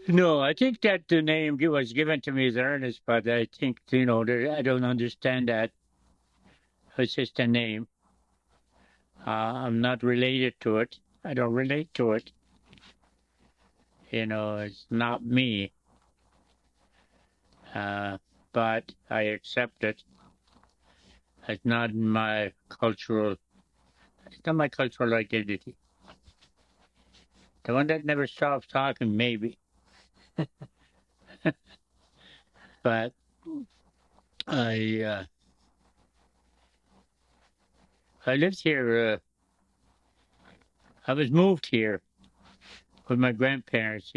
No, I think that the name was given to me as Ernest, but I think, I don't understand that. It's just a name. I'm not related to it. I don't relate to it. It's not me. Uh, but I accept it. It's not it's not my cultural identity. The one that never stops talking, maybe. But I, uh, I lived here, I was moved here with my grandparents.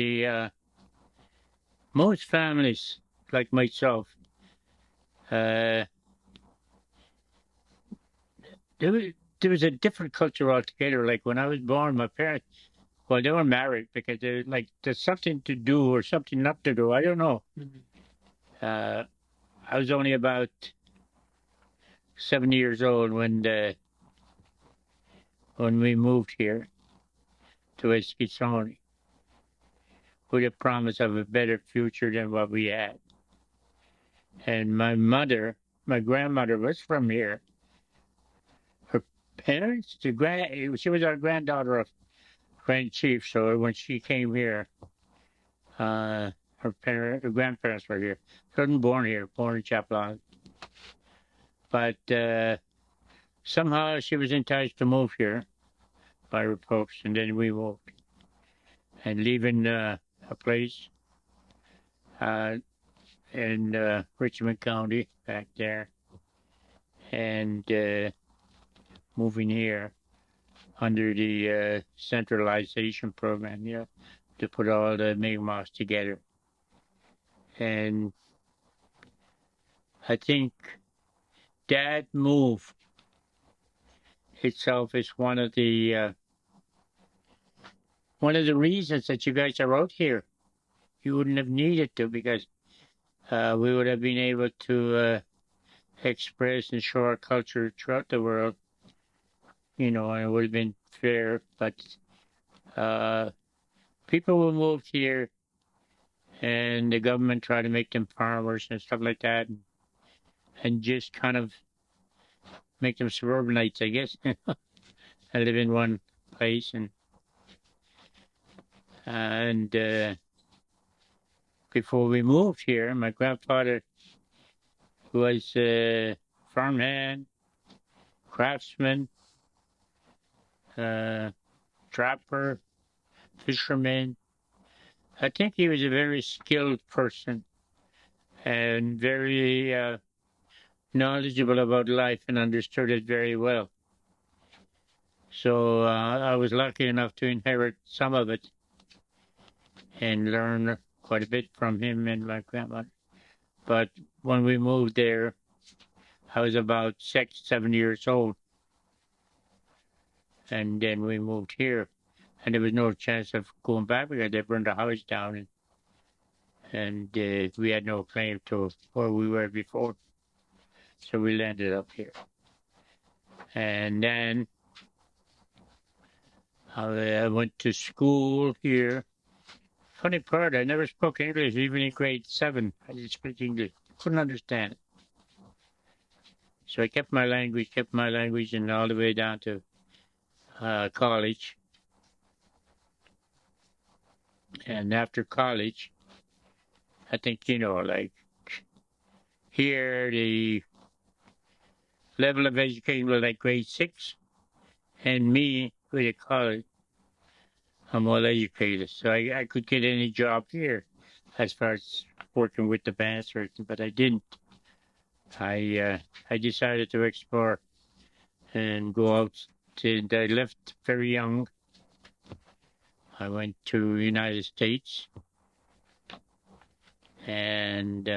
Most families, like myself, uh, there was, there was a different culture altogether. Like when I was born, my parents, well, they were married because they like there's something to do or something not to do. I don't know. Uh, I was only about 7 years old when we moved here to Eskisoni with a promise of a better future than what we had. And my grandmother was from here. Her parents, she was our granddaughter of Grand Chief. So when she came here, her grandparents were here. She wasn't born here, born in Chaplin. But somehow she was enticed to move here by her folks, and then we moved. And leaving a place uh, in Richmond County back there, and moving here under the centralization program, to put all the Mi'kmaq together. And I think that move itself is one of the reasons that you guys are out here. You wouldn't have needed to because we would have been able to express and show our culture throughout the world. And it would have been fair. But uh, people who moved here and the government tried to make them farmers and stuff like that, and just kind of make them suburbanites, I guess. I live in one place, and before we moved here, my grandfather was a farmhand, craftsman, uh, trapper, fisherman. I think he was a very skilled person and very knowledgeable about life and understood it very well. So I was lucky enough to inherit some of it and learn quite a bit from him and my grandmother. But when we moved there, I was about 6, 7 years old, and then we moved here, and there was no chance of going back because they burned the house down, and we had no claim to where we were before, so we landed up here. And then I went to school here. Funny part, I never spoke English, even in grade 7. I didn't speak English. Couldn't understand it. So I kept my language, and all the way down to college. And after college, I think, like here, the level of education was like grade 6, and me with a college, I'm well educated. So I could get any job here as far as working with the bands, but I didn't. I decided to explore and go out. And I left very young. I went to United States, and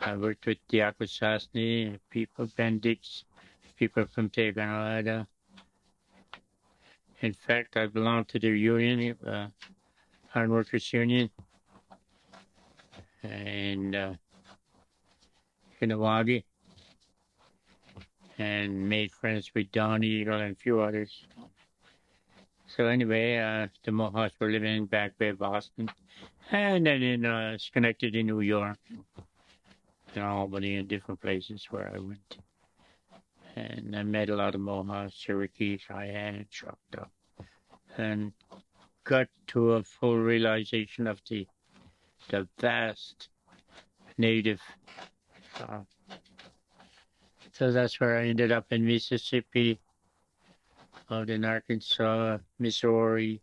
I worked with the Akwesasne people, Bendix, people from Teganada. In fact, I belong to their union, Iron Workers Union, and Kinawagi, and made friends with Don Eagle and a few others. So anyway, the Mohawks were living in Back Bay, Boston, and then in Schenectady, New York, and Albany, and different places where I went. And I met a lot of Mohawks, Cherokee, Cheyenne, Choctaw, and got to a full realization of the vast native. So that's where I ended up in Mississippi, out in Arkansas, Missouri,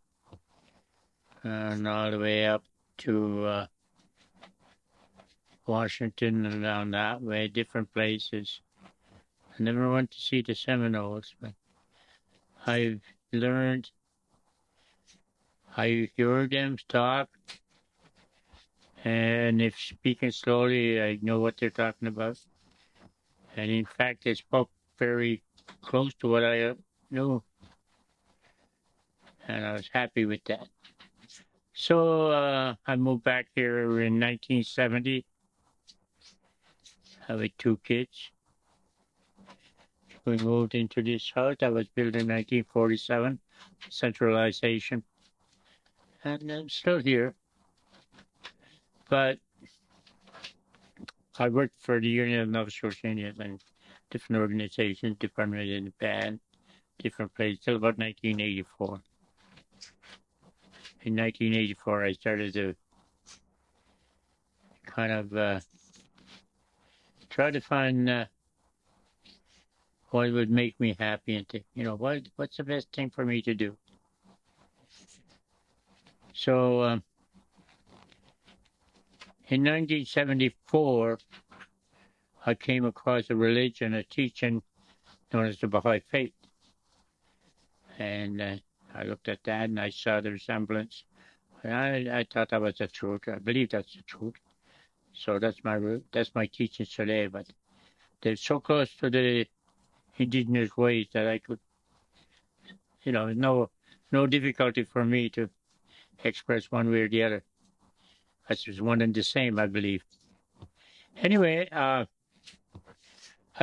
and all the way up to Washington and down that way, different places. I never went to see the Seminoles, but I've learned, I hear them talk, and if speaking slowly, I know what they're talking about. And in fact, they spoke very close to what I knew, and I was happy with that. So I moved back here in 1970. I had 2 kids. We moved into this house that was built in 1947, centralization, and I'm still here. But I worked for the Union of Nova Scotians and different organizations, different in the band, different places, till about 1984. In 1984, I started to kind of try to find what would make me happy and think, what's the best thing for me to do? So in 1974, I came across a religion, a teaching known as the Baha'i Faith. And I looked at that and I saw the resemblance. And I thought that was the truth. I believe that's the truth. So that's my root. That's my teachings today. But they're so close to the indigenous ways that I could, no difficulty for me to express one way or the other. That's just one and the same, I believe. Anyway, I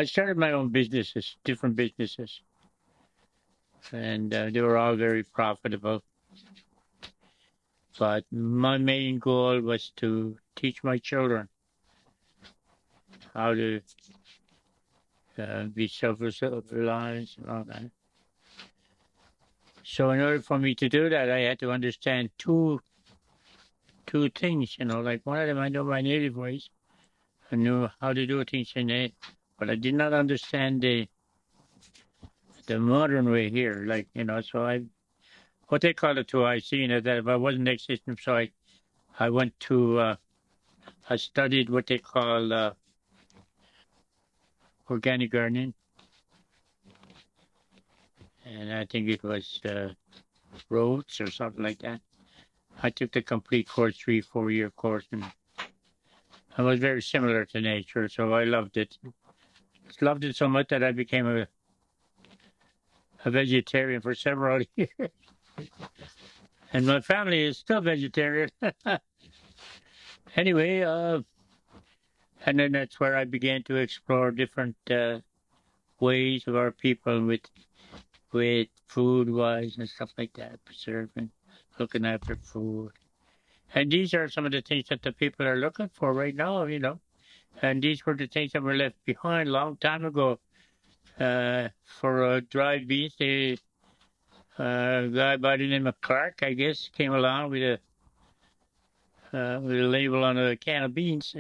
started my own businesses, different businesses. And they were all very profitable. But my main goal was to teach my children how to be self-reliant and all that. So in order for me to do that, I had to understand two things, like one of them, I know my native ways. I knew how to do things in it, but I did not understand the modern way here, so what they call it 2IC, that if I wasn't next system, so I went to, I studied what they call organic gardening, and I think it was Rhodes or something like that. I took the complete course, 3-4 year course, and I was very similar to nature, so I loved it. Loved it so much that I became a vegetarian for several years. And my family is still vegetarian. Anyway, and then that's where I began to explore different ways of our people with food-wise and stuff like that, preserving, looking after food. And these are some of the things that the people are looking for right now, And these were the things that were left behind a long time ago. For dried beans, a guy by the name of Clark, I guess, came along with a label on a can of beans.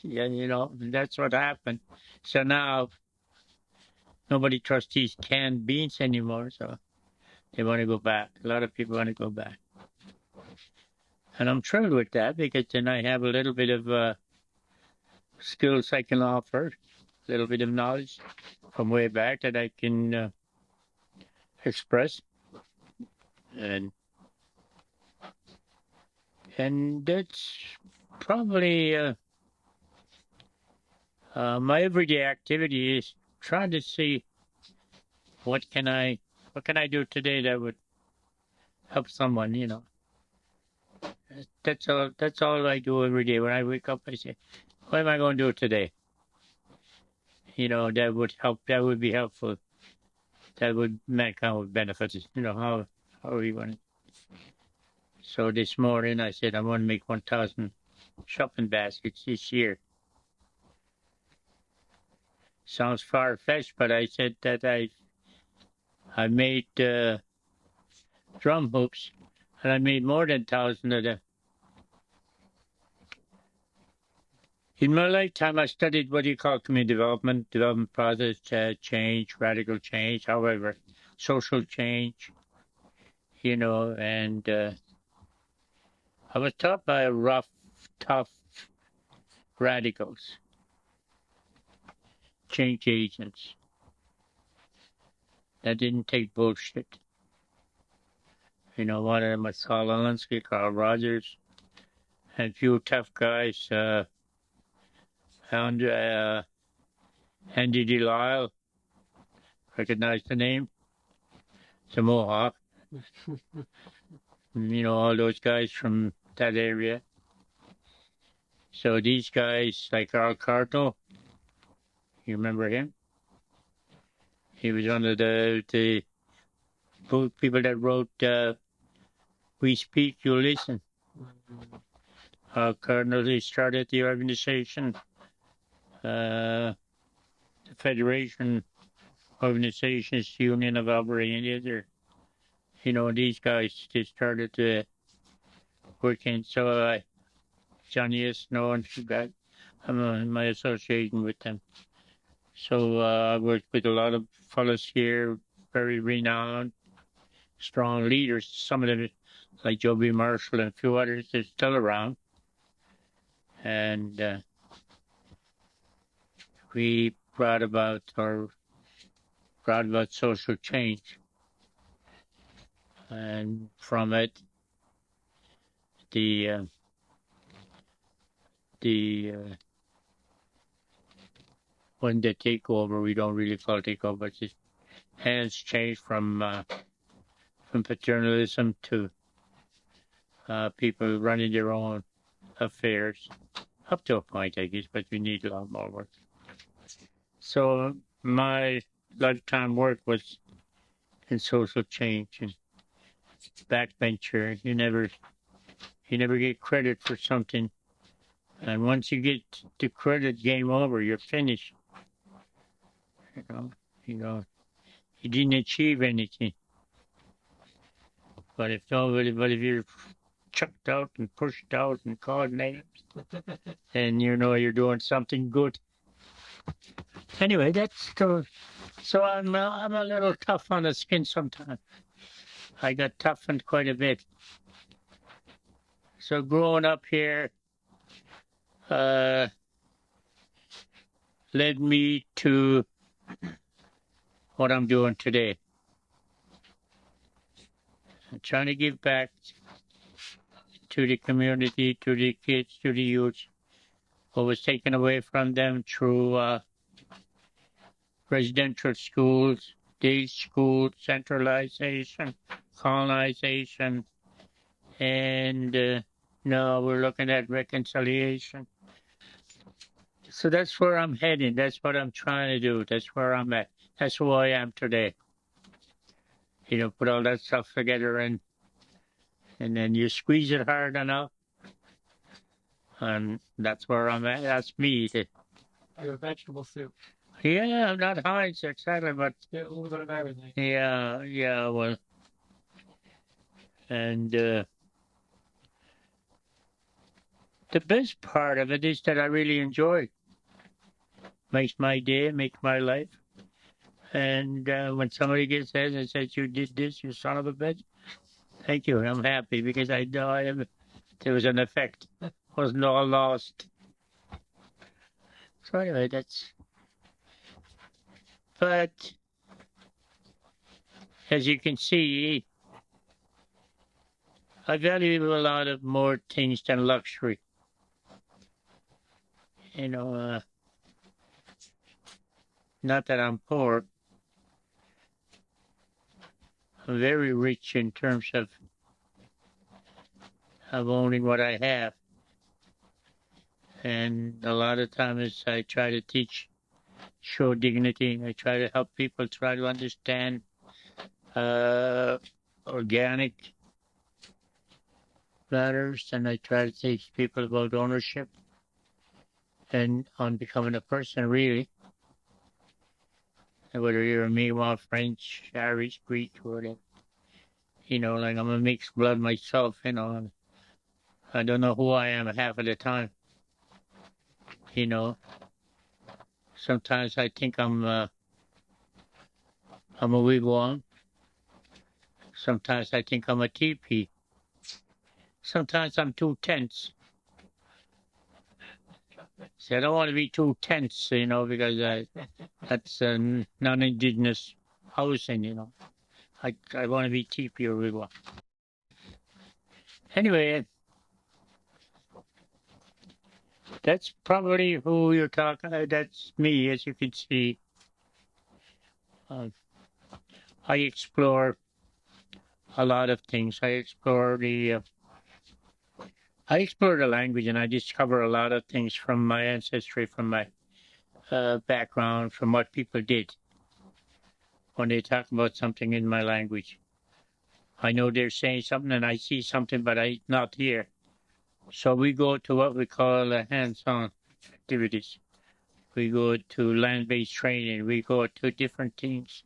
Yeah, that's what happened. So now nobody trusts these canned beans anymore, so they want to go back. A lot of people want to go back. And I'm thrilled with that because then I have a little bit of skills I can offer, a little bit of knowledge from way back that I can express. And that's probably my everyday activity is trying to see what can I do today that would help someone. That's all I do every day. When I wake up, I say, what am I going to do today? That would help. That would be helpful that would mankind would benefit. You know how we want it. So this morning I said I want to make 1,000 shopping baskets this year. Sounds far-fetched, but I said that I made drum hooks, and I made more than 1,000 of them. In my lifetime, I studied what you call community development process, change, radical change, however, social change, you know, and I was taught by rough, tough radicals, change agents that didn't take bullshit. You know, one of them was Saul Alinsky, Carl Rogers, and a few tough guys, Andy Delisle, recognize the name, the Mohawk. You know, all those guys from that area. So these guys, like Carl Carto, you remember him? He was one of the people that wrote We Speak, You Listen. Carto, he started the organization, the Federation Organizations Union of Alberta Indians, or, you know, these guys just started working. So Johnny Snow and that, I'm in my association with them. So I worked with a lot of fellows here, very renowned, strong leaders. Some of them, like Joe B. Marshall and a few others, are still around. And we brought about social change. And from it, when they take over, we don't really call it takeover, but just hands change from paternalism to people running their own affairs, up to a point, I guess, but we need a lot more work. So my lifetime work was in social change and backbencher. You never get credit for something, and once you get the credit, game over. You're finished. You didn't achieve anything. But if you're chucked out and pushed out and called names, then you know you're doing something good. Anyway, that's so I'm a little tough on the skin sometimes. I got toughened quite a bit. So growing up here led me to what I'm doing today. I'm trying to give back to the community, to the kids, to the youth, what was taken away from them through residential schools, day schools, centralization, colonization, and now we're looking at reconciliation. So that's where I'm heading. That's what I'm trying to do. That's where I'm at. That's who I am today. You know, put all that stuff together and then you squeeze it hard enough, and that's where I'm at. That's me. You're a vegetable soup. Yeah, I'm not Heinz exactly, but a little bit of everything. Yeah, well, and the best part of it is that I really enjoy it. Makes my day, makes my life. And when somebody gets there and says, "You did this, you son of a bitch," thank you. I'm happy because I know there was an effect. Wasn't all lost. So anyway, but as you can see, I value a lot of more things than luxury. You know, not that I'm poor. I'm very rich in terms of owning what I have. And a lot of times I try to teach show dignity. I try to help people try to understand organic matters, and I try to teach people about ownership and on becoming a person, really. And whether you're a Mi'kmaq, French, Irish, Greek, or whatever. Like I'm a mixed blood myself, I don't know who I am half of the time, you know. Sometimes I think I'm a wigwam. Sometimes I think I'm a teepee. Sometimes I'm too tense. See, I don't want to be too tense, because that's non-indigenous housing, I want to be teepee or wigwam. Anyway, that's probably who you're talking about. That's me, as you can see. I explore a lot of things. I explore the language, and I discover a lot of things from my ancestry, from my background, from what people did when they talk about something in my language. I know they're saying something, and I see something, but I'm not here. So we go to what we call hands-on activities. We go to land-based training. We go to different things.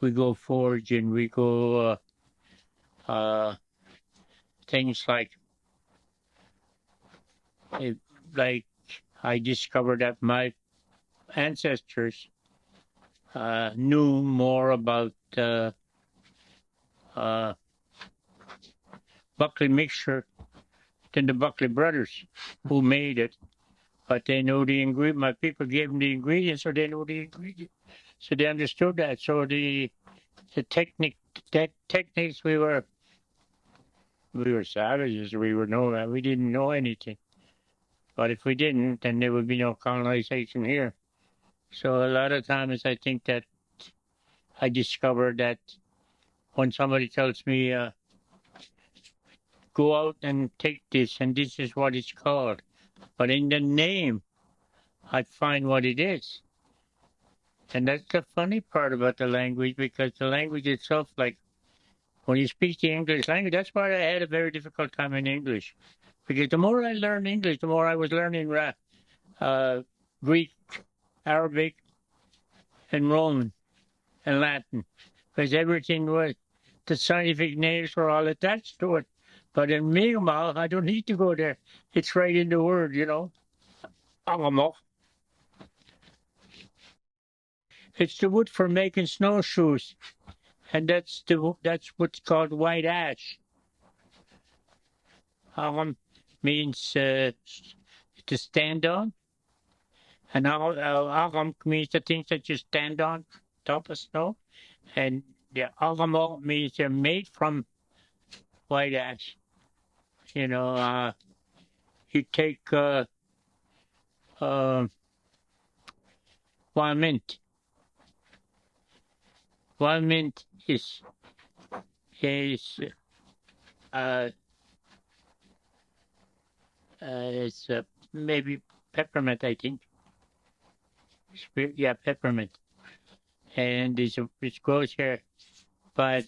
We go foraging. We go things like I discovered that my ancestors knew more about Buckley mixture than the Buckley brothers who made it. But they know the ingredient. My people gave them the ingredients, so they know the ingredients. So they understood that. So the techniques we were savages. We didn't know anything. But if we didn't, then there would be no colonization here. So a lot of times I think that I discovered that when somebody tells me, go out and take this, and this is what it's called. But in the name, I find what it is. And that's the funny part about the language, because the language itself, like when you speak the English language, that's why I had a very difficult time in English. Because the more I learned English, the more I was learning Greek, Arabic, and Roman, and Latin. Because everything was, the scientific names were all attached to it. But in Mi'kmaq, I don't need to go there. It's right in the word, Agamo. It's the wood for making snowshoes, and that's what's called white ash. Agam means to stand on, and agam means the things that you stand on top of snow, and the agamo means they're made from white ash. You take wild mint. Wild mint is maybe peppermint, I think. Yeah, peppermint. And it grows here. But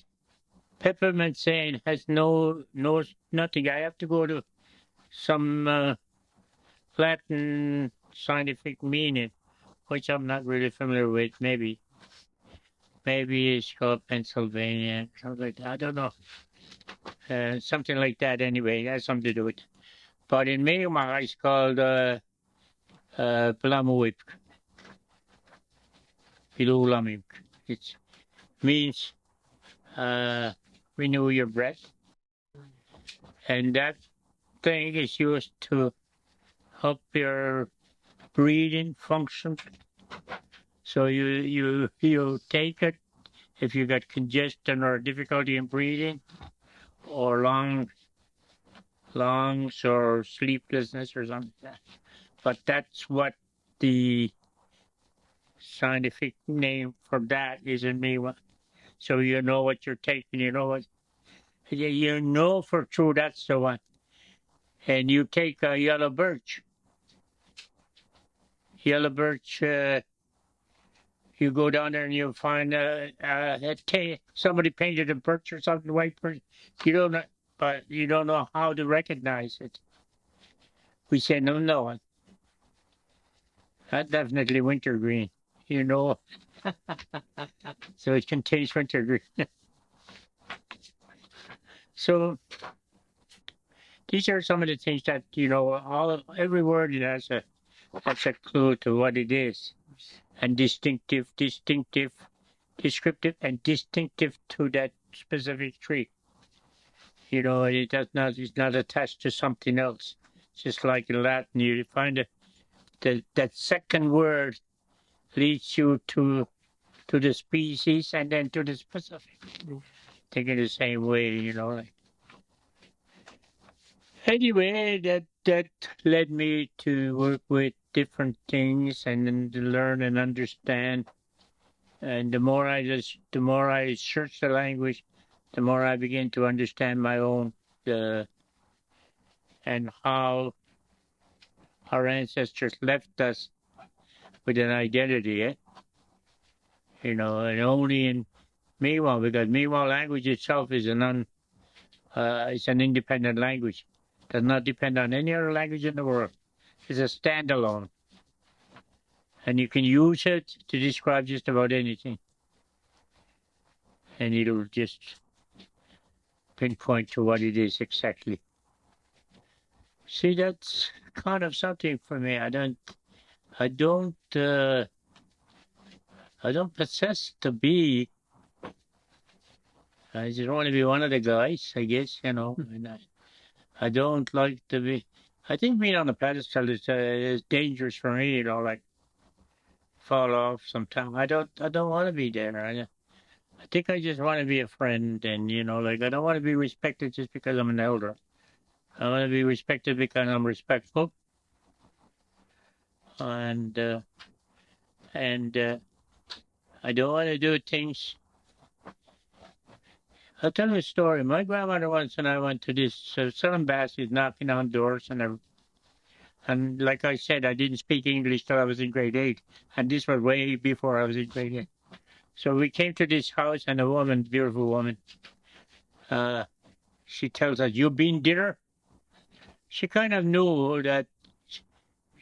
peppermint saying has nothing. I have to go to some Latin scientific meaning, which I'm not really familiar with. Maybe it's called Pennsylvania, something like that. I don't know. Something like that anyway. It has something to do with it. But in Mi'kmaq, it's called Plamawip. Pilulamik. It means renew your breath. And that thing is used to help your breathing function. So you take it if you got congestion or difficulty in breathing, or lungs or sleeplessness or something like that. But that's what the scientific name for that is in Mi'kmaq. So you know what you're taking, you know for sure that's the one. And you take a yellow birch. yellow birch. You go down there and you'll find somebody painted a birch or something, white birch. You don't know, but you don't know how to recognize it. We say no, that's definitely wintergreen. You know, so it contains wintergreen. So these are some of the things that every word has a clue to what it is, and distinctive, descriptive, and distinctive to that specific tree. It's not attached to something else. Just like in Latin, you find that second word leads you to the species and then to the specific. Thinking the same way, like. Anyway, that led me to work with different things and then to learn and understand. And the more I search the language, the more I begin to understand my own and how our ancestors left us with an identity, and only in Miwok, because Miwok language itself is it's an independent language. Does not depend on any other language in the world. It's a standalone. And you can use it to describe just about anything. And it'll just pinpoint to what it is exactly. See, that's kind of something for me. I don't possess to be. I just want to be one of the guys, I guess, and I don't like to be. I think being on a pedestal is dangerous for me, like fall off sometime. I don't want to be there. I think I just want to be a friend, and like I don't want to be respected just because I'm an elder. I want to be respected because I'm respectful, and I don't want to do things. I'll tell you a story. My grandmother once and I went to this selling baskets, knocking on doors, and like I said, I didn't speak English till I was in grade 8, and this was way before I was in grade 8. So we came to this house, and a woman, beautiful woman, she tells us, "You been dinner?" She kind of knew that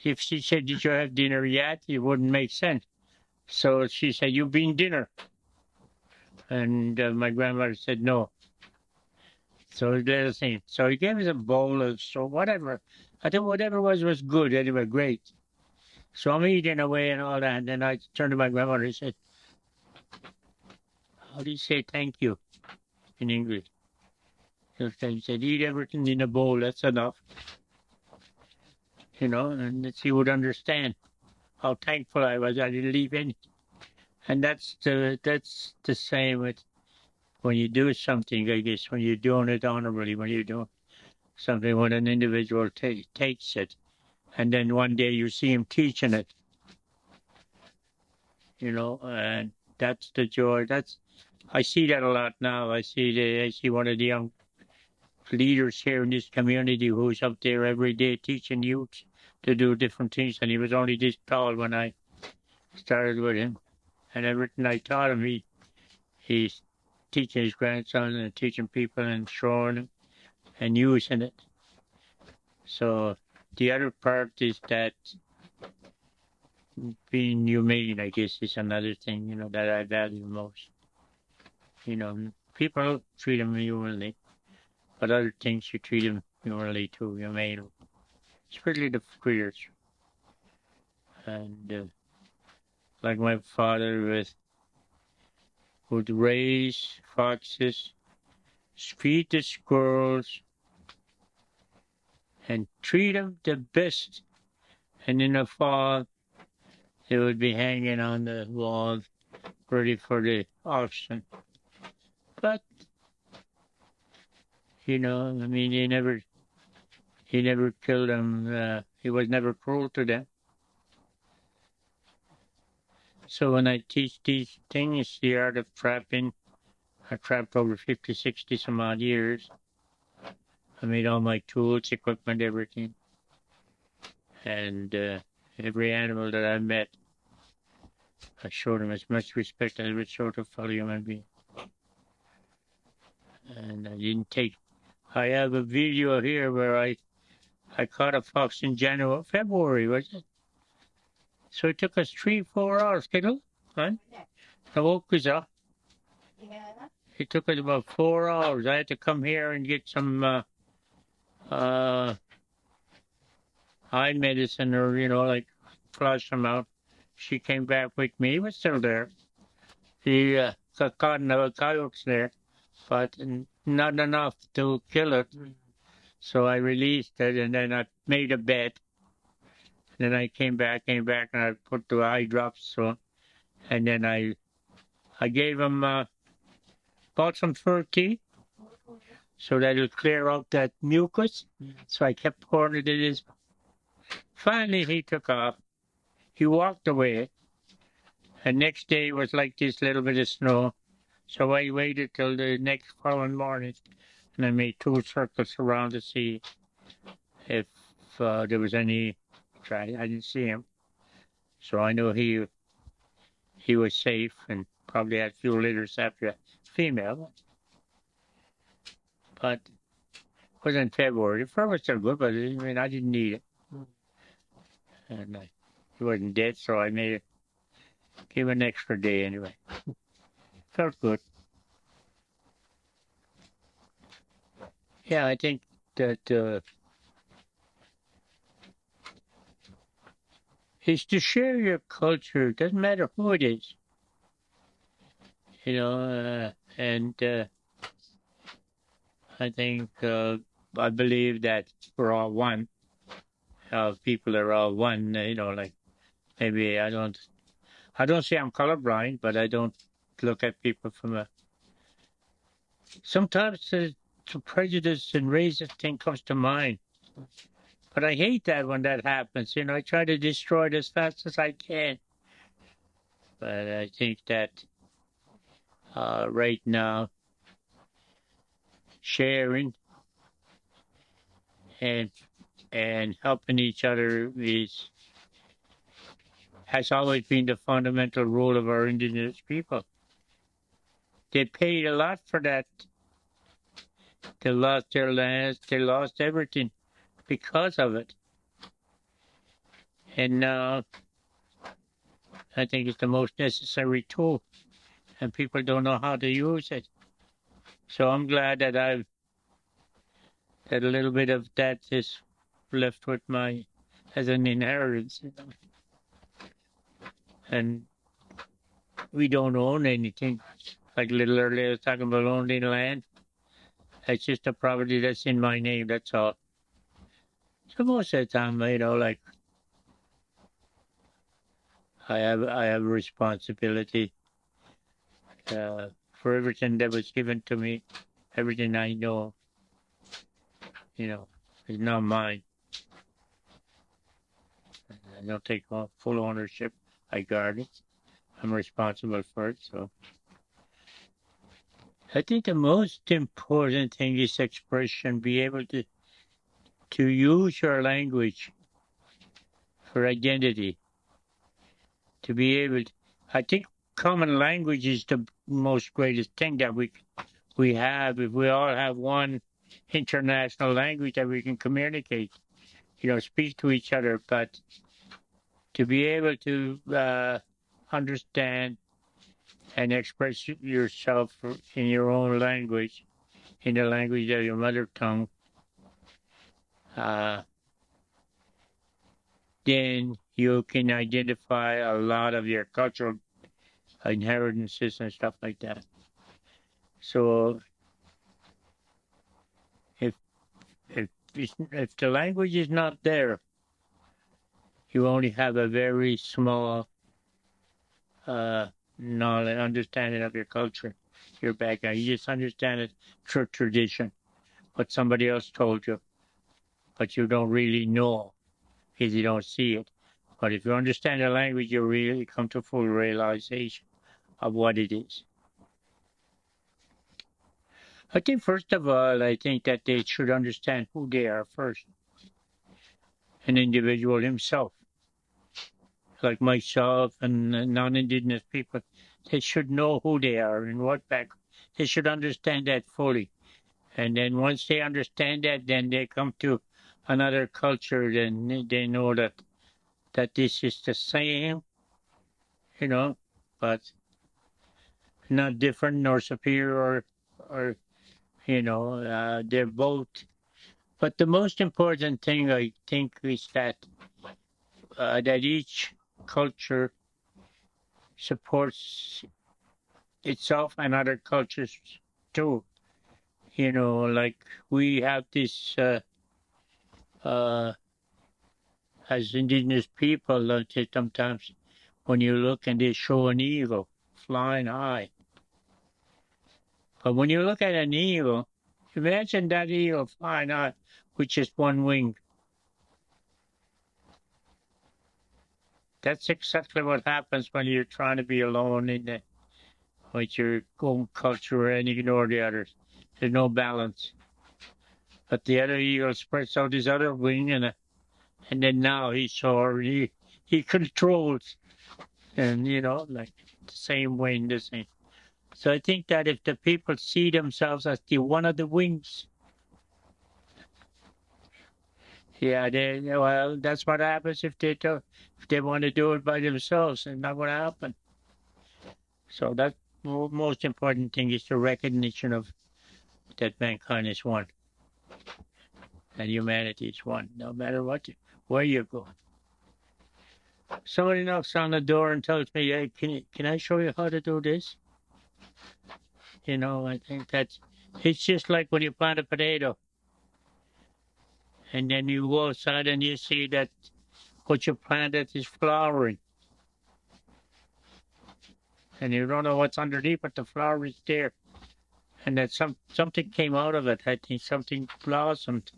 if she said, "Did you have dinner yet?" it wouldn't make sense. So she said, "You been dinner?" And my grandmother said, "No." So there's the thing. So he gave us a bowl of whatever. I think whatever was good. Anyway, great. So I'm eating away and all that. And then I turned to my grandmother and said, "How do you say thank you in English?" So she said, "Eat everything in a bowl. That's enough." And she would understand how thankful I was. I didn't leave any. And that's the same with when you do something, I guess, when you're doing it honorably, when you're doing something when an individual takes it, and then one day you see him teaching it, and that's the joy. I see that a lot now. I see one of the young leaders here in this community who's up there every day teaching youth to do different things, and he was only this tall when I started with him, and everything I taught him, he's teaching his grandson and teaching people and showing them and using it. So the other part is that being humane, I guess, is another thing, that I value most. People treat them humanly, but other things you treat them humanly too, humane. Especially the creatures. And like my father would raise foxes, feed the squirrels, and treat them the best. And in the fall, they would be hanging on the wall, ready for the auction. But he never killed them. He was never cruel to them. So when I teach these things, the art of trapping, I trapped over 50, 60 some odd years. I made all my tools, equipment, everything. And Every animal that I met, I showed him as much respect as I would show to a fellow human being. And I didn't take. I have a video here where I caught a fox in February, was it? So it took us 3-4 hours, kiddo. Huh? The walk was up. It took us about 4 hours. I had to come here and get some eye medicine, or like flush them out. She came back with me. He was still there. He got caught in the coyotes there, but not enough to kill it. So I released it, and then I made a bet. Then I came back, and I put the eye drops on, and then I gave him bought some fur tea so that it'll clear out that mucus. So I kept pouring it in his. Finally, he took off. He walked away, and next day was like this little bit of snow. So I waited till the next following morning, and I made 2 circles around to see if there was any. I didn't see him, so I knew he was safe and probably had a few litters after a female. But it was in February. The fur was still good, but I didn't need it. And he wasn't dead, so I made it. Gave him an extra day anyway. Felt good. Yeah, I think that is to share your culture. It doesn't matter who it is. And I think I believe that we're all one. People are all one. Like maybe I don't say I'm colorblind, but I don't look at people from a. Sometimes the prejudice and racist thing comes to mind, but I hate that when that happens. I try to destroy it as fast as I can. But I think that right now, sharing and helping each other has always been the fundamental role of our indigenous people. They paid a lot for that. They lost their lands. They lost everything because of it. And now I think it's the most necessary tool, and people don't know how to use it. So I'm glad that that a little bit of that is left with as an inheritance. And we don't own anything. Like a little earlier, I was talking about owning land. It's just a property that's in my name, that's all. So most of the time, like I have a responsibility for everything that was given to me, everything I know, is not mine. I don't take full ownership. I guard it. I'm responsible for it. So I think the most important thing is expression. Be able to use your language for identity. To be able to, I think common language is the most greatest thing that we have. If we all have one international language that we can communicate, speak to each other, but to be able to understand and express yourself in your own language, in the language of your mother tongue, then you can identify a lot of your cultural inheritances and stuff like that. So if the language is not there, you only have a very small knowledge, understanding of your culture, your background. You just understand it through tradition, what somebody else told you, but you don't really know because you don't see it. But if you understand the language, you really come to full realization of what it is. I think, first of all, I think that they should understand who they are first. An individual himself. like myself and non-Indigenous people, they should know who they are and what back. They should understand that fully. And then once they understand that, then they come to another culture, then they know that this is the same, but not different nor superior or they're both. But the most important thing I think is that each culture supports itself and other cultures too. Like we have this uh, as indigenous people. Sometimes when you look and they show an eagle flying high, but when you look at an eagle, imagine that eagle flying high with just one wing. That's exactly what happens when you're trying to be alone with your own culture and ignore the others. There's no balance. But the other eagle spreads out his other wing, and then now he soars. He controls, and like the same wing, the same. So I think that if the people see themselves as the one of the wings, yeah, well, that's what happens if they want to do it by themselves. It's not going to happen. So that's the most important thing is the recognition of that mankind is one and humanity is one, no matter where you go. Somebody knocks on the door and tells me, "Hey, can I show you how to do this?" I think it's just like when you plant a potato, and then you go outside and you see that what you planted is flowering, and you don't know what's underneath, but the flower is there, and that something came out of it. I think something blossomed,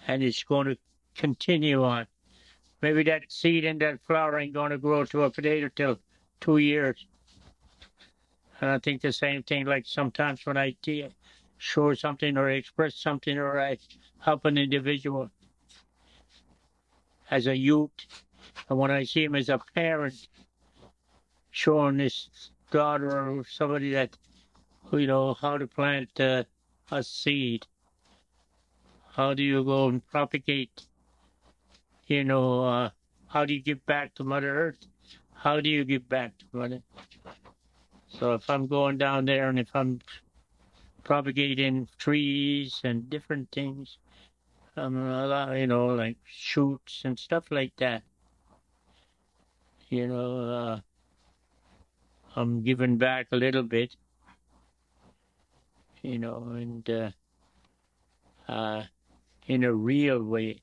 and it's going to continue on. Maybe that seed in that flower ain't going to grow to a potato till 2 years. And I think the same thing, like sometimes when I show something or express something or I help an individual as a youth, and when I see him as a parent showing his daughter or somebody that, how to plant a seed, how do you go and propagate, how do you give back to Mother Earth? How do you give back to Mother? So if I'm going down there and if I'm propagating trees and different things, like shoots and stuff like that, you know, uh, I'm giving back a little bit, and uh, in a real way,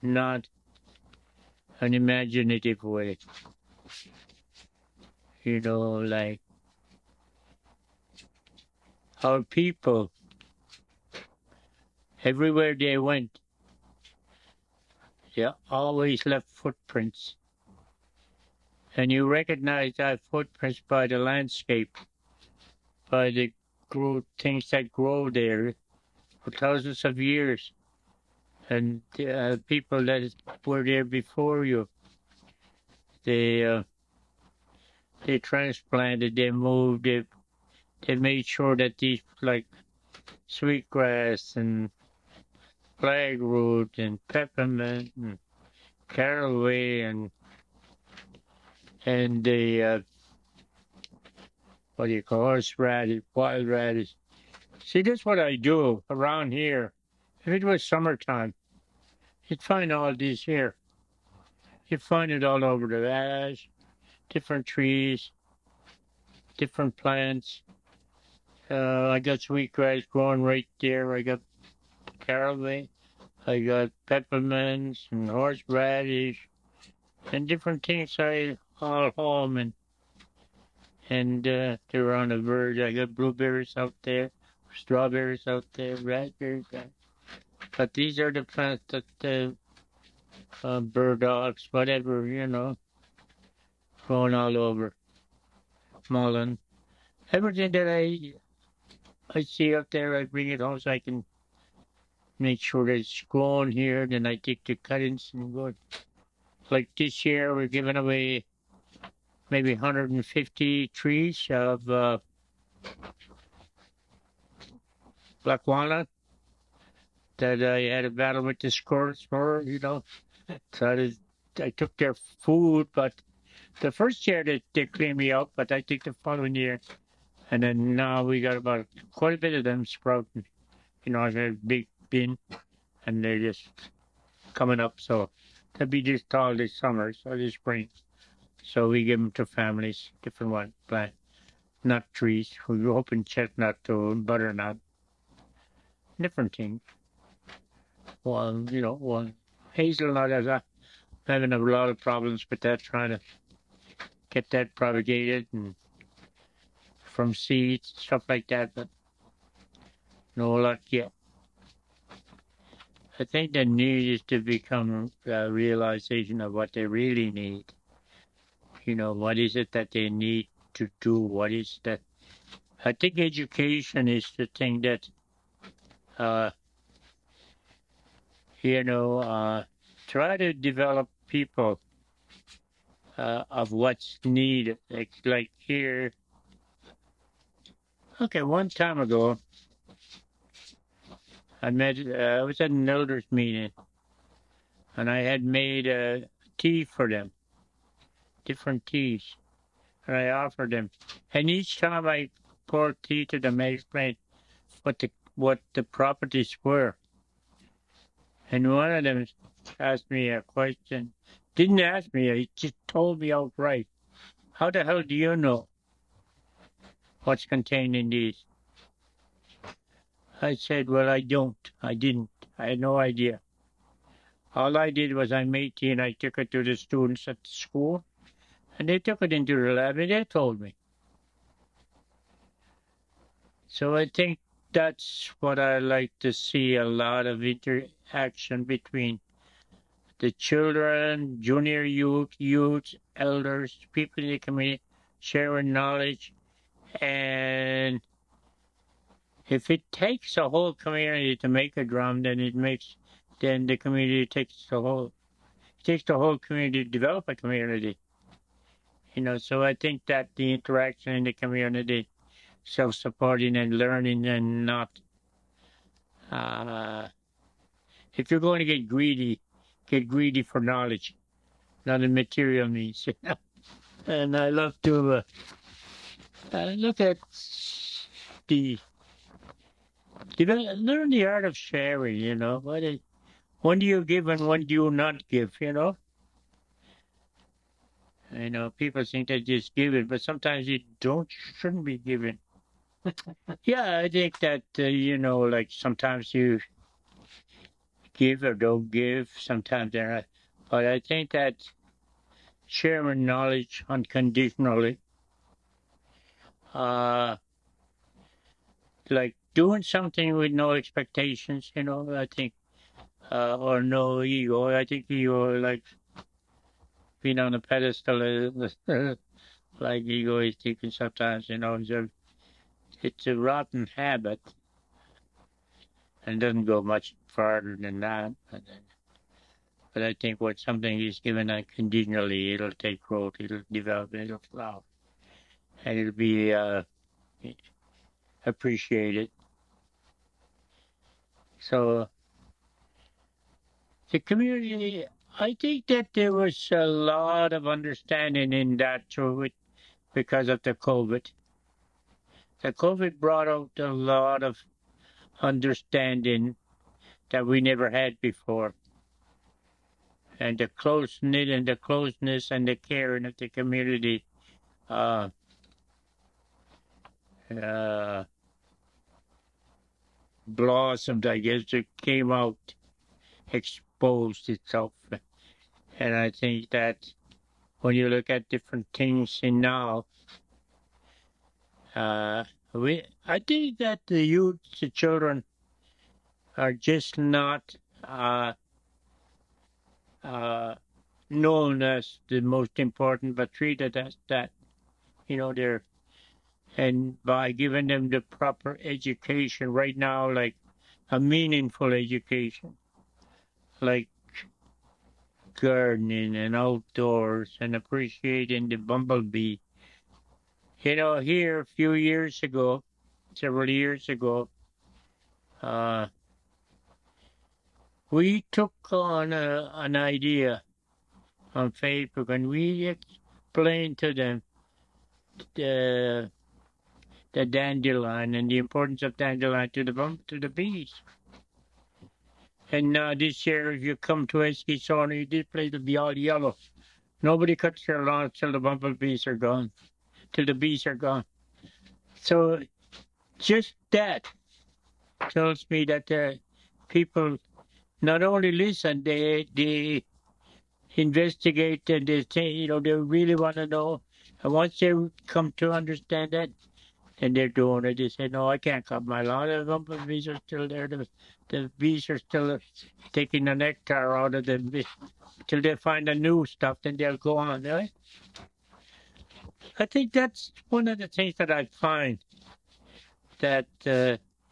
not an imaginative way, like our people, everywhere they went, they always left footprints. And you recognize that footprints by the landscape, by the things that grow there for thousands of years. And people that were there before you, they transplanted, they moved, they made sure that these like sweetgrass and flagroot and peppermint and caraway and the what do you call horseradish, wild radish. See, that's what I do around here. If it was summertime, you'd find all these here. You'd find it all over the ash, different trees, different plants. I got sweetgrass growing right there. I got caraway. I got peppermints and horseradish and different things I all home and they're on the verge. I got blueberries out there, strawberries out there, raspberries. But these are the plants that burdocks, whatever, growing all over. Mullen. Everything that I see up there, I bring it home so I can make sure that it's grown here. Then I take the cuttings and go Like this year, we're giving away maybe 150 trees of black walnut that I had a battle with the squirrels for, So I took their food, but the first year they cleaned me out, but I think the following year, and then now we got about quite a bit of them sprouting. I got a big bin, and they're just coming up. So they'll be this tall this summer, so this spring. So we give them to families, different ones, plant nut trees. We're hoping chestnut to butternut, different things. One hazelnut as a having a lot of problems with that, trying to get that propagated and from seeds, stuff like that, but no luck yet. I think the need is to become a realization of what they really need. What is it that they need to do? What is that? I think education is the thing that, uh, try to develop people of what's needed. Like here, okay, one time ago, I was at an elders meeting, and I had made tea for them, different teas, and I offered them. And each time I poured tea to them, I explained what the properties were. And one of them asked me a question. Didn't ask me, he just told me outright. How the hell do you know what's contained in these? I said, well, I don't. I didn't. I had no idea. All I did was I made tea and I took it to the students at the school, and they took it into the lab and they told me. So I think that's what I like to see, a lot of interaction between the children, junior youth, elders, people in the community, sharing knowledge. And if it takes a whole community to make a drum, then the community takes the whole community to develop a community. So I think that the interaction in the community, self-supporting and learning, and not, if you're going to get greedy for knowledge, not in material means. And I love to look at the learn the art of sharing. When do you give and when do you not give? People think they just give it, but sometimes you shouldn't be giving. Yeah, I think that like sometimes you give or don't give. Sometimes they're not, but I think that sharing knowledge unconditionally, uh, like doing something with no expectations. I think, or no ego. I think ego, like being on a pedestal, like egoistic, and sometimes it's a rotten habit and doesn't go much farther than that. But I think when something is given unconditionally, it'll take root, it'll develop, it'll flower, and it'll be appreciated. So the community, I think that there was a lot of understanding in that through it because of the COVID. The COVID brought out a lot of understanding that we never had before. And the close knit and the closeness and the caring of the community uh, uh, blossomed, I guess. It came out, exposed itself. And I think that when you look at different things in now, I think that the youth, the children, are just not known as the most important, but treated as that. They're and by giving them the proper education right now, like a meaningful education, like gardening and outdoors and appreciating the bumblebee. You know, here a few years ago, several years ago, uh, we took on an idea on Facebook and we explained to them the the dandelion and the importance of dandelion to the bees. And this year, if you come to Eskilstuna, this place will be all yellow. Nobody cuts their lawn till the bumblebees are gone, till the bees are gone. So just that tells me that people not only listen, they investigate and they say, you know, they really want to know. And once they come to understand that, and they're doing it, they say, no, I can't cut my lawn. The bumblebees are still there. The bees are still taking the nectar out of the bee till they find the new stuff, then they'll go on. Right? I think that's one of the things that I find that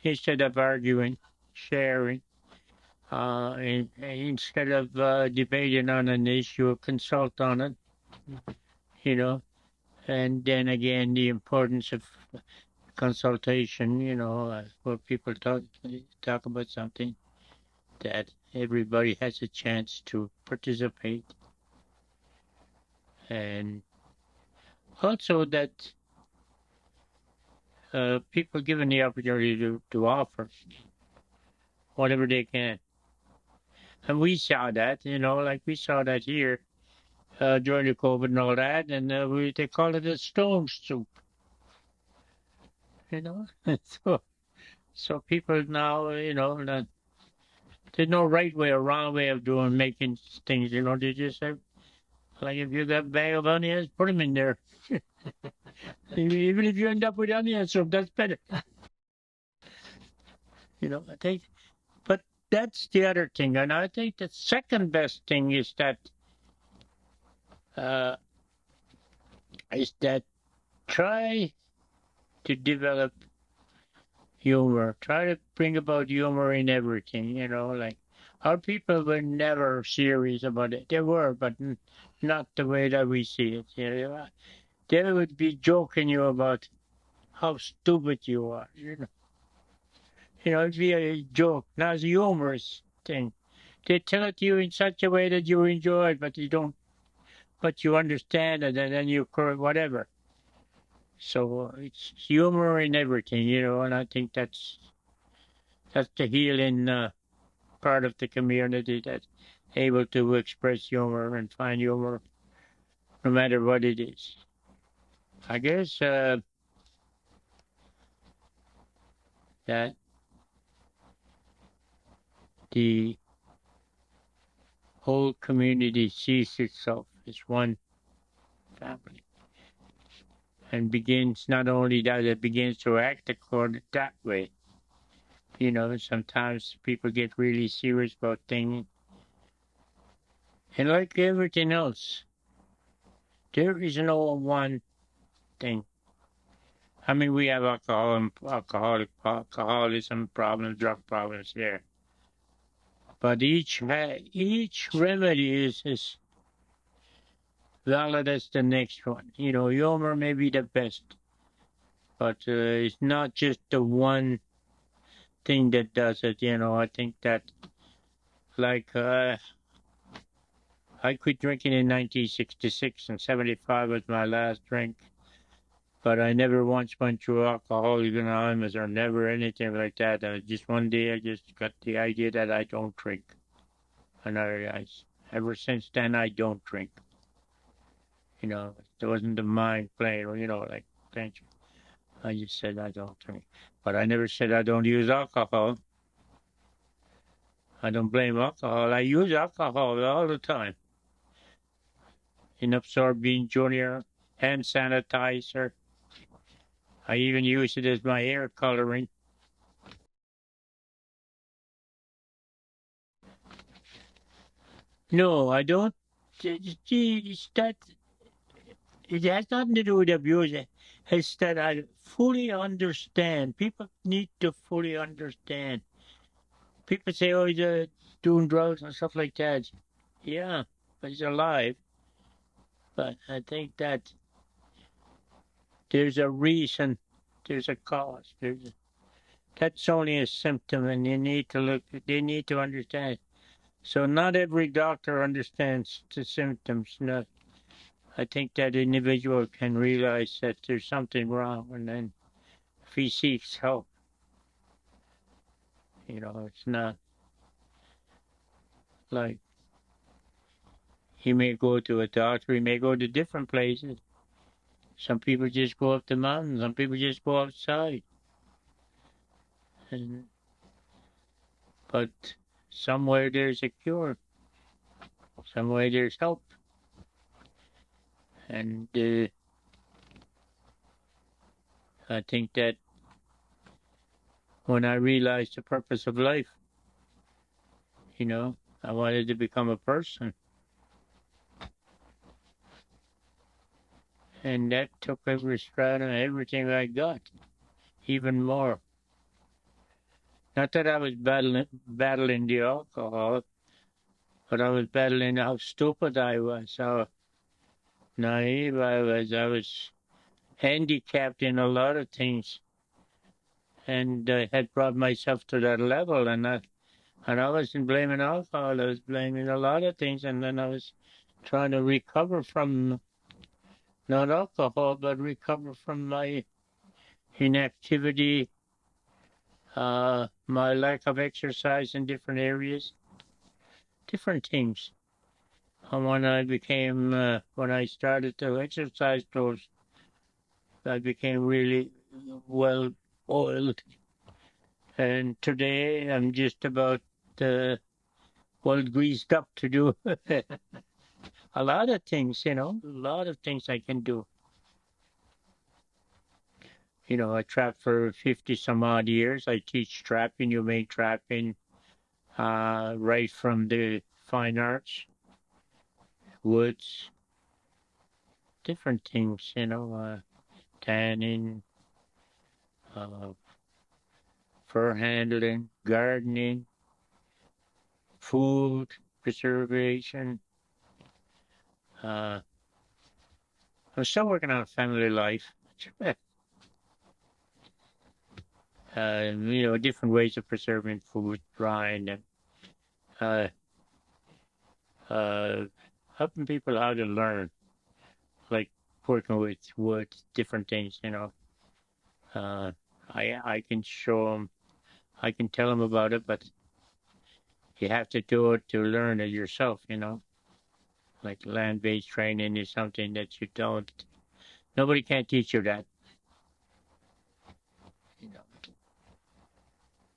instead of arguing, sharing, instead of debating on an issue, consult on it, you know. And then again, the importance of consultation, you know, where people talk about something that everybody has a chance to participate, and also that people given the opportunity to offer whatever they can. And we saw that, you know, like we saw that here during the COVID and all that, and they call it a stone soup, you know. So people now, you know, there's no right way or wrong way of making things, you know. They just say, like if you got a bag of onions, put them in there. Even if you end up with onion soup, that's better. You know, I think, but that's the other thing. And I think the second best thing uh, is that try to develop humor. Try to bring about humor in everything, you know, like our people were never serious about it. They were, but not the way that we see it. You know? They would be joking you about how stupid you are, you know. You know, it'd be a joke, not a humorous thing. They tell it to you in such a way that you enjoy it, but you don't, but you understand it, and then you correct whatever. So it's humor in everything, you know, and I think that's the healing part of the community that's able to express humor and find humor no matter what it is. I guess that the whole community sees itself as one family and begins not only that, it begins to act according that way. You know, sometimes people get really serious about things. And like everything else, there is no one thing. I mean, we have alcoholism problems, drug problems there. But each remedy is as valid as the next one. You know, humor may be the best, but it's not just the one thing that does it. You know, I think that, like, I quit drinking in 1966, and 75 was my last drink. But I never once went through Alcoholics Anonymous or never anything like that. Just one day I just got the idea that I don't drink. And ever since then I don't drink. You know, there wasn't the mind playing, you know, like, thank you. I just said I don't drink. But I never said I don't use alcohol. I don't blame alcohol. I use alcohol all the time. In Absorbing Junior, hand sanitizer. I even use it as my hair coloring. No, I don't. It's that it has nothing to do with abuse. It's that I fully understand. People need to fully understand. People say, "Oh, he's doing drugs and stuff like that." Yeah, is alive, but I think that there's a reason, there's a cause, that's only a symptom, and you need to look. They need to understand. So not every doctor understands the symptoms. Not, I think that individual can realize that there's something wrong, and then if he seeks help, it's not like he may go to a doctor. He may go to different places. Some people just go up the mountain. Some people just go outside. But somewhere there's a cure. Somewhere there's help. And I think that when I realized the purpose of life, I wanted to become a person. And that took every strata, everything I got, even more. Not that I was battling the alcohol, but I was battling how stupid I was, how naive I was. I was handicapped in a lot of things, and I had brought myself to that level. And I wasn't blaming alcohol. I was blaming a lot of things, and then I was trying to recover from not alcohol, but recover from my inactivity, my lack of exercise in different areas, different things. And when I started to exercise those, I became really well oiled. And today I'm just about well greased up to do a lot of things, a lot of things I can do. I trapped for 50 some odd years. I teach trapping, humane trapping, right from the fine arts, woods, different things, tanning, fur handling, gardening, food preservation. I'm still working on family life. Different ways of preserving food, drying them, helping people how to learn, like working with wood, different things, I can show them, I can tell them about it, but you have to do it to learn it yourself, Like land-based training is something that you don't, nobody can teach you that.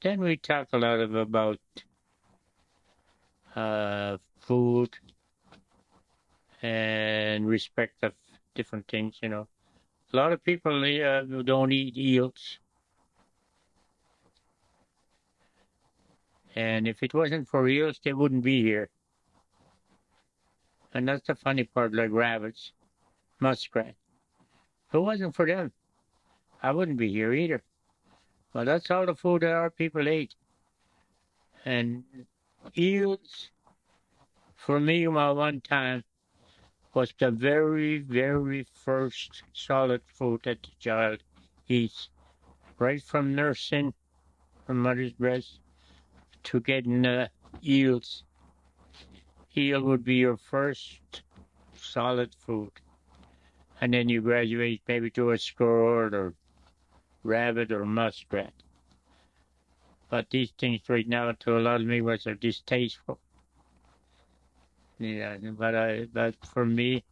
Then we talk a lot about food and respect of different things, A lot of people don't eat eels. And if it wasn't for eels, they wouldn't be here. And that's the funny part, like rabbits, muskrat. If it wasn't for them, I wouldn't be here either. But that's all the food that our people ate. And eels, for me, one time, was the very, very first solid food that the child eats. Right from nursing, from mother's breast, to getting eels. Eel would be your first solid food. And then you graduate maybe to a squirrel or rabbit or muskrat. But these things right now, to a lot of me, are distasteful. Yeah, but for me,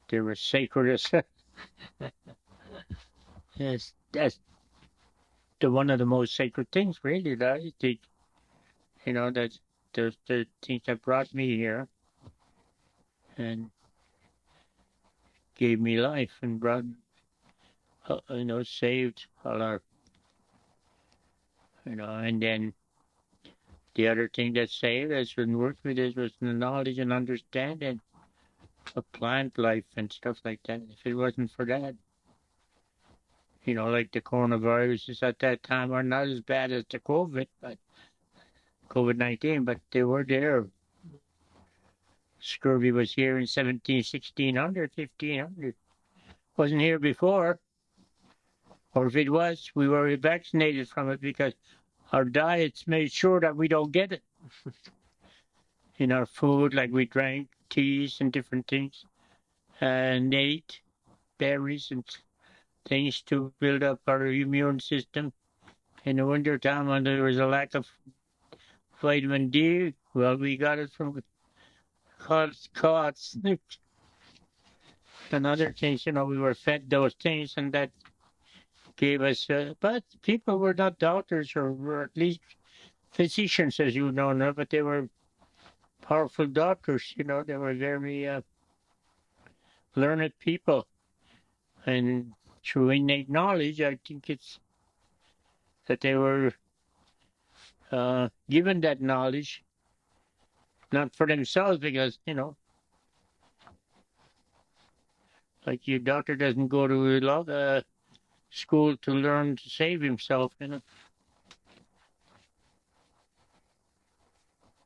they were sacred as yes, that's one of the most sacred things, really. That I think, that the things that brought me here and gave me life and brought, saved a lot, and then the other thing that saved us and worked with us was the knowledge and understanding of plant life and stuff like that. If it wasn't for that, like the coronaviruses at that time are not as bad as the COVID-19, but they were there. Scurvy was here in 1600, 1500. Wasn't here before. Or if it was, we were vaccinated from it because our diets made sure that we don't get it. In our food, like we drank teas and different things and ate berries and things to build up our immune system. In the winter time when there was a lack of vitamin D, well, we got it from cots and other things. We were fed those things and that gave us, but people were not doctors or were at least physicians, as you know now, but they were powerful doctors. They were very learned people. And through innate knowledge, I think it's that they were given that knowledge, not for themselves, because, like your doctor doesn't go to school to learn to save himself.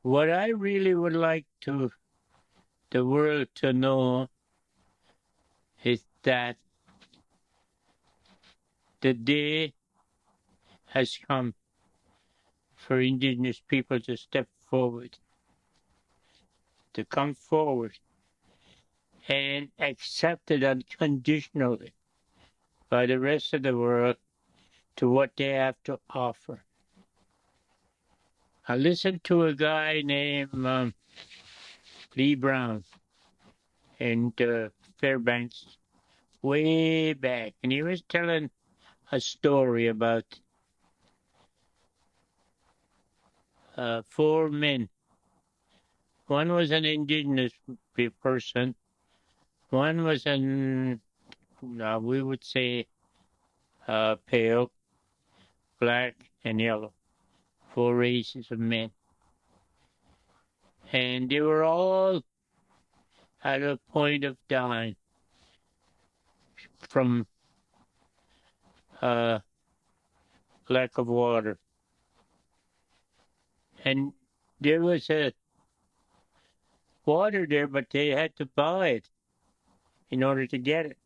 What I really would like the world to know is that the day has come for indigenous people to step forward, to come forward and accepted unconditionally by the rest of the world to what they have to offer. I listened to a guy named Lee Brown in Fairbanks way back, and he was telling a story about 4 men. One was an indigenous person. One was we would say, pale, black, and yellow. 4 races of men. And they were all at a point of dying from lack of water. And there was water there, but they had to buy it in order to get it.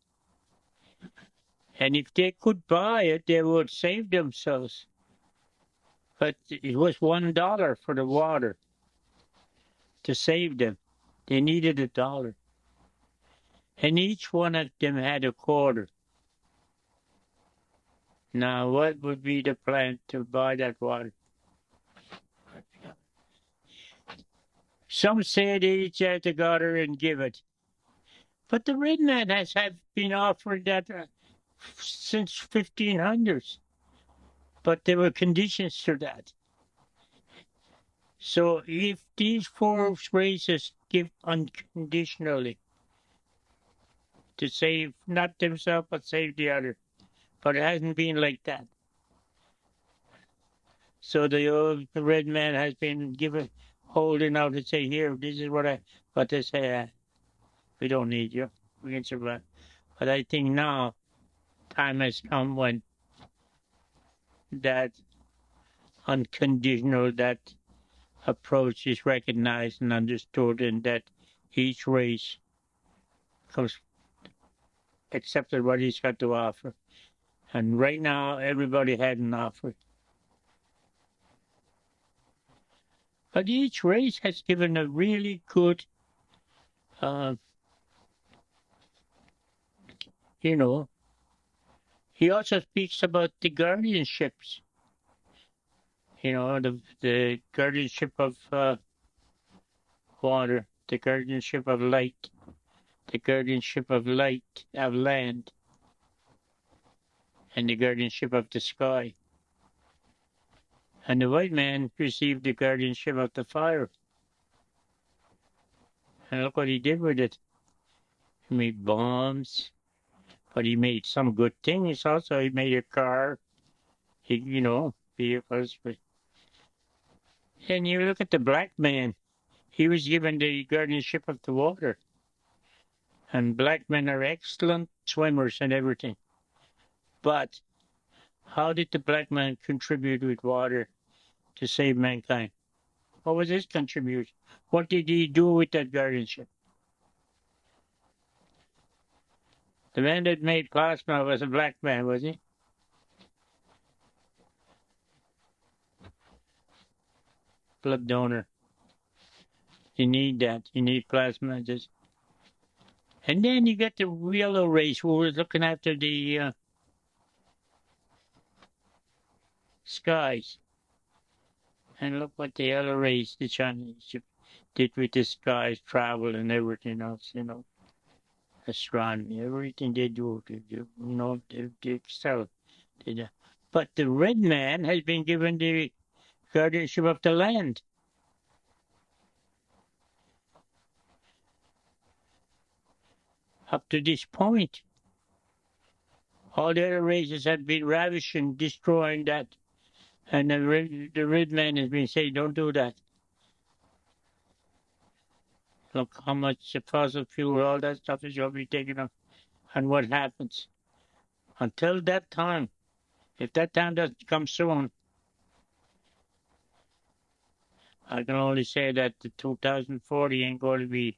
And if they could buy it, they would save themselves. But it was $1 for the water to save them. They needed $1. And each one of them had a quarter. Now, what would be the plan to buy that water? Some say they each had to go there and give it. But the red man has been offered that since 1500s. But there were conditions to that. So if these 4 races give unconditionally to save not themselves but save the other, but it hasn't been like that. So the red man has been holding out to say, here, this is but they say, we don't need you, we can survive. But I think now time has come when that unconditional, that approach is recognized and understood, and that each race comes accepted what he's got to offer. And right now, everybody had an offer. But each race has given a really good, he also speaks about the guardianships. The guardianship of water, the guardianship of light, the guardianship of land, and the guardianship of the sky. And the white man received the guardianship of the fire. And look what he did with it. He made bombs, but he made some good things also. He made a car, vehicles. And you look at the black man, he was given the guardianship of the water. And black men are excellent swimmers and everything. But how did the black man contribute with water to save mankind? What was his contribution? What did he do with that guardianship? The man that made plasma was a black man, was he? Blood donor. You need that. You need plasma. Just. And then you get the yellow race who was looking after the skies. And look what the yellow race, the Chinese, did with the skies, travel and everything else, astronomy, everything they do, they excel. But the red man has been given the guardianship of the land. Up to this point, all the other races have been ravishing, destroying that. And the red man has been saying, don't do that. Look how much fossil fuel, all that stuff is going to be taken up. And what happens? Until that time, if that time doesn't come soon, I can only say that the 2040 ain't going to be,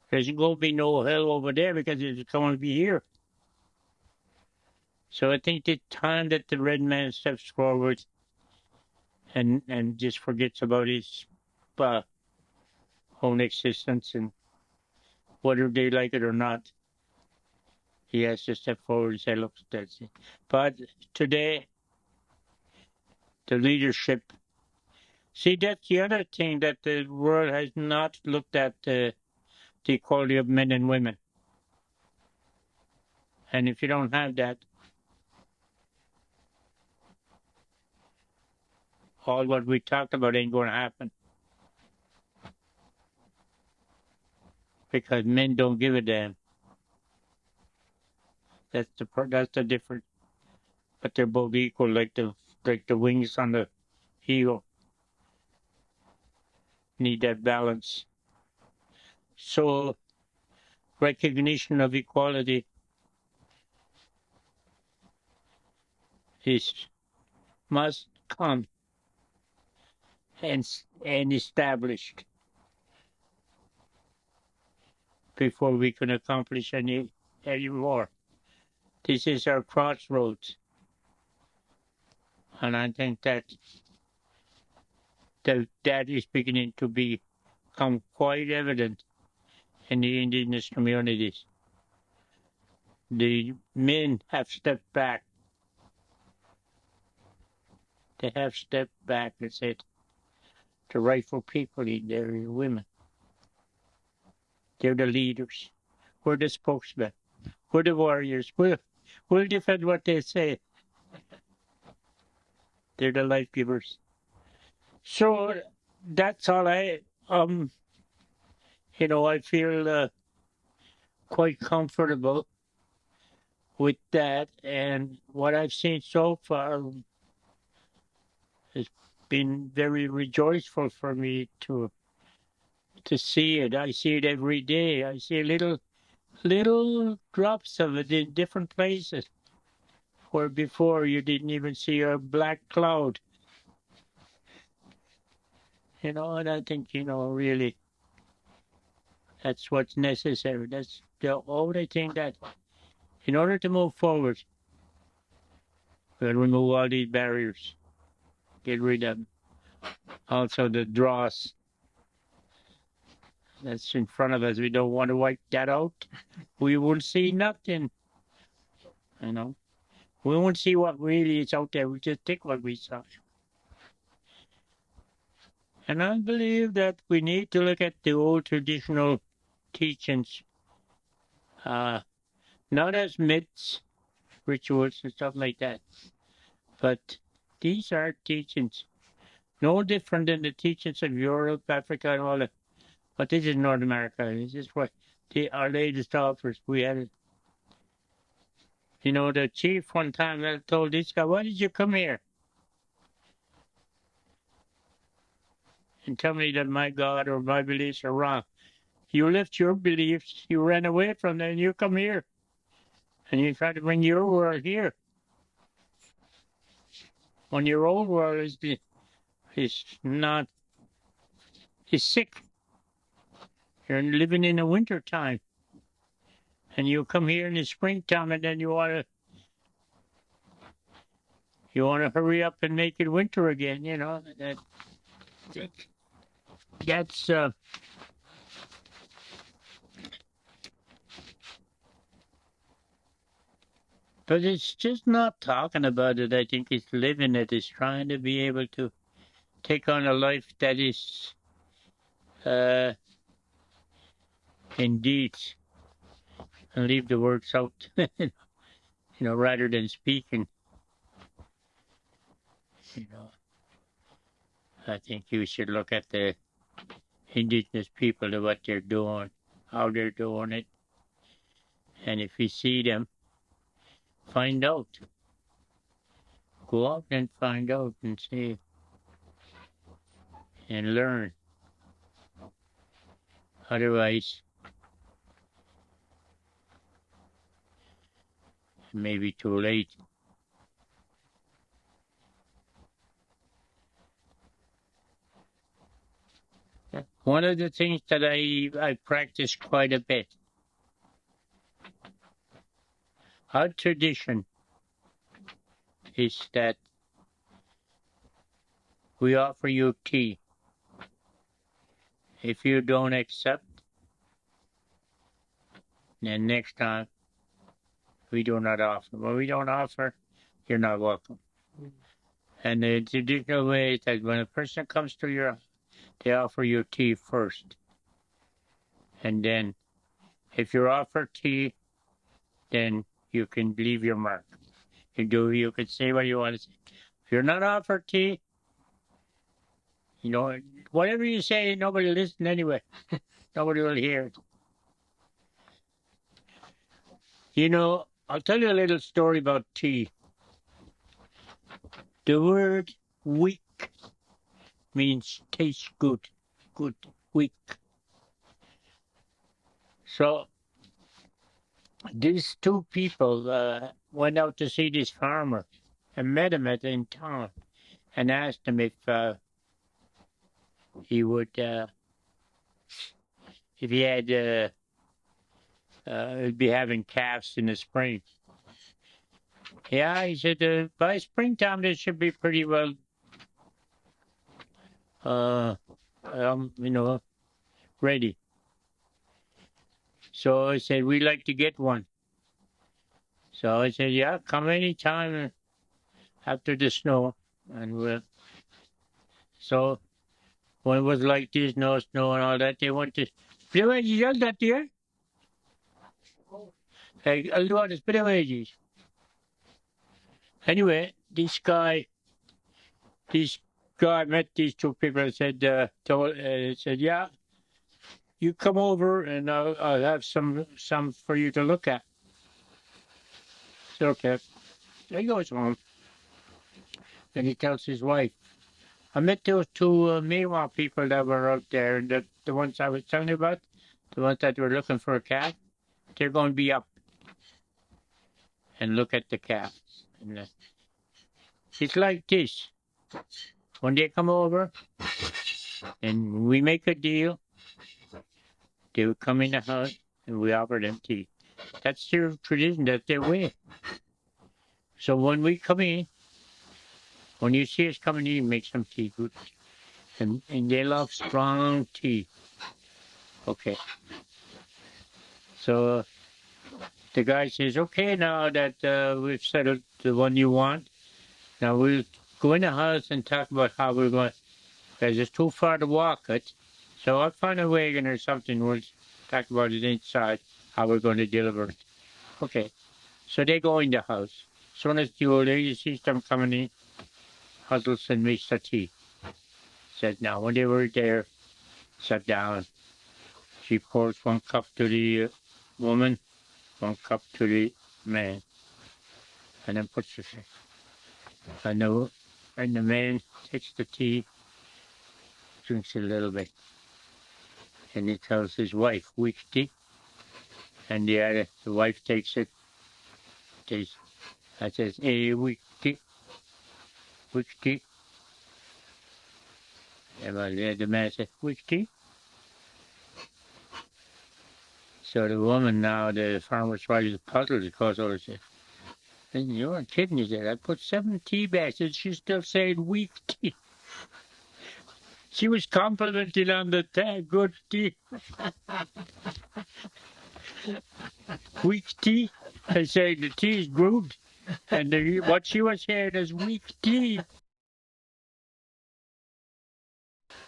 there's going to be no hell over there because it's going to be here. So I think the time that the red man steps forward and just forgets about his own existence and whether they like it or not, he has to step forward and say, look, that's it. But today, the leadership, see, that's the other thing that the world has not looked at the equality of men and women. And if you don't have that, all what we talked about ain't going to happen. Because men don't give a damn. That's the difference. But they're both equal, like the wings on the eagle. Need that balance. So recognition of equality must come and established before we can accomplish any more. This is our crossroads. And I think that is beginning to become quite evident in the indigenous communities. The men have stepped back. They have stepped back and said, the rightful people in there are women. They're the leaders. We're the spokesmen. We're the warriors. We'll defend what they say. They're the life givers. So that's all I feel quite comfortable with that, and what I've seen so far has been very rejoiceful for me to see it. I see it every day. I see little drops of it in different places where before you didn't even see a black cloud. And I think, really that's what's necessary. That's the only thing that, in order to move forward, we'll remove all these barriers, get rid of them. Also the dross that's in front of us. We don't want to wipe that out. We won't see nothing. We won't see what really is out there. We just take what we saw. And I believe that we need to look at the old traditional teachings, not as myths, rituals, and stuff like that, but these are teachings, no different than the teachings of Europe, Africa, and all that. But this is North America. This is what our latest offers. We had it. The chief one time told this guy, why did you come here? And tell me that my God or my beliefs are wrong. You left your beliefs, you ran away from them, and you come here. And you try to bring your world here. When your old world is not is sick. You're living in the winter time. And you come here in the springtime and then you wanna hurry up and make it winter again, that's but it's just not talking about it. I think it's living it. It's trying to be able to take on a life that is uh indeed, and leave the words out, rather than speaking. You know, I think you should look at the indigenous people and what they're doing, how they're doing it, and if you see them, find out. Go out and find out and see and learn. Otherwise, it may be too late. One of the things that I practice quite a bit, our tradition is that we offer you tea. If you don't accept, then next time we do not offer. When we don't offer, you're not welcome. And the traditional way is that when a person comes to your, they offer you tea first. And then if you're offered tea, then you can leave your mark. You can say what you want to say. If you're not offered tea, whatever you say, nobody will listen anyway. Nobody will hear it. I'll tell you a little story about tea. The word weak means tastes good. Good, weak. So these two people went out to see this farmer and met him in town and asked him if he would, if he had, be having calves in the spring. Yeah, he said, by springtime they should be pretty well, ready. So I said, we'd like to get one. So I said, yeah, come anytime after the snow. And so when it was like this, no snow and all that, they went to, privileges all that year. I'll do all the privileges. Anyway, this guy met these two people and said, yeah, you come over and I'll have some for you to look at. I said, okay. So he goes home and he tells his wife, I met those two Meanwhile people that were out there, and the ones I was telling you about, the ones that were looking for a cat, they're going to be up and look at the cat. And it's like this. When they come over and we make a deal, they will come in the house and we offer them tea. That's their tradition, that's their way. So when we come in, when you see us coming in, make some tea good. And they love strong tea. Okay. So the guy says, okay, now that we've settled the one you want, now we'll go in the house and talk about how we're going, because it's too far to walk it. So I'll find a wagon or something. We'll talk about it inside, how we're going to deliver it. Okay. So they go in the house. As soon as the old lady sees them coming in, huddles and makes the tea. Says, now, when they were there, sat down, she pours one cup to the woman, one cup to the man, and then puts it. And the man takes the tea, drinks it a little bit, and he tells his wife, which tea? And the wife takes it, tastes. I says, hey, which tea? Which tea? And the man said, which tea? So the woman now, the farmer's wife, is puzzled because all this. And you're kidding, he said. I put 7 tea bags and she's still saying weak tea. She was complimenting on the good tea. Weak tea. I say the tea is good. And what she was saying is weak tea.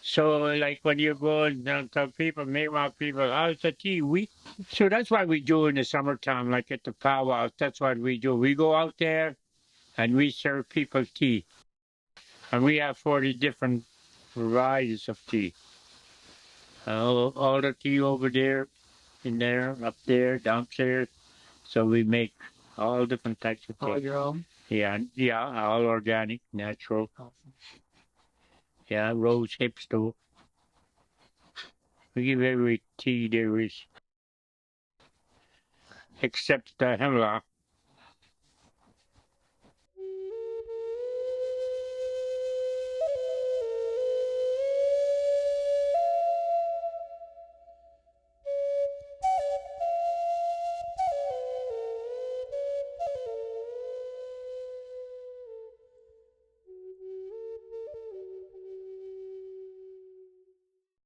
So, like when you go and tell people, meanwhile people, how's the tea? Weak. So that's what we do in the summertime, like at the powwows. That's what we do. We go out there and we serve people tea. And we have 40 different varieties of tea. All the tea over there, in there, up there, downstairs. So we make all different types of tea. All your own? Yeah, all organic, natural. Awesome. Yeah, rose hips too. We give every tea there is, except the hemlock.